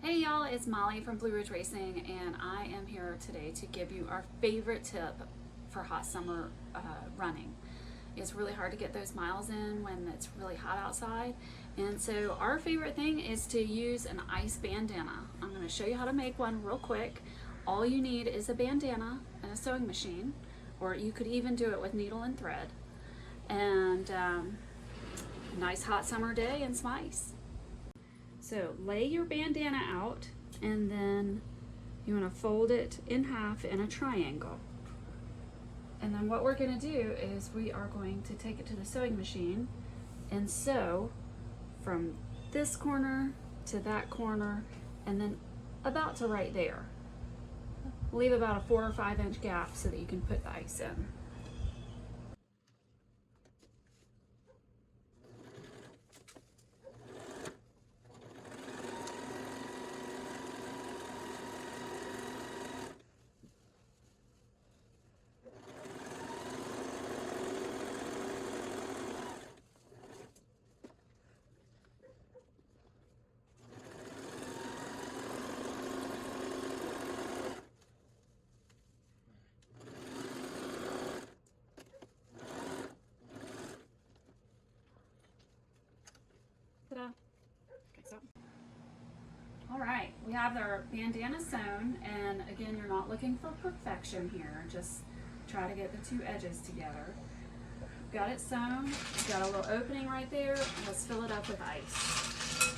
Hey y'all, it's Molly from Blue Ridge Racing, and I am here today to give you our favorite tip for hot summer running. It's really hard to get those miles in when it's really hot outside, and so our favorite thing is to use an ice bandana. I'm going to show you how to make one real quick. All you need is a bandana and a sewing machine, or you could even do it with needle and thread, and nice hot summer day and some ice. So lay your bandana out, and then you want to fold it in half in a triangle. And then what we're going to do is we are going to take it to the sewing machine and sew from this corner to that corner, and then about to right there. Leave about a 4 or 5 inch gap so that you can put the ice in. Ta-da. Okay, so. All right, we have our bandana sewn, and again, you're not looking for perfection here. Just try to get the two edges together. Got it sewn, got a little opening right there. Let's fill it up with ice.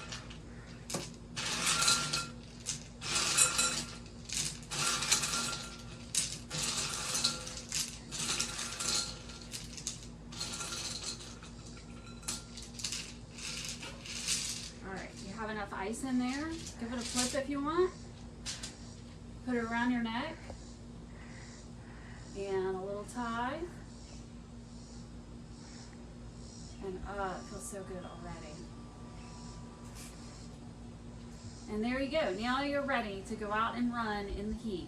Alright, you have enough ice in there. Give it a flip if you want. Put it around your neck. And a little tie. And it feels so good already. And there you go. Now you're ready to go out and run in the heat.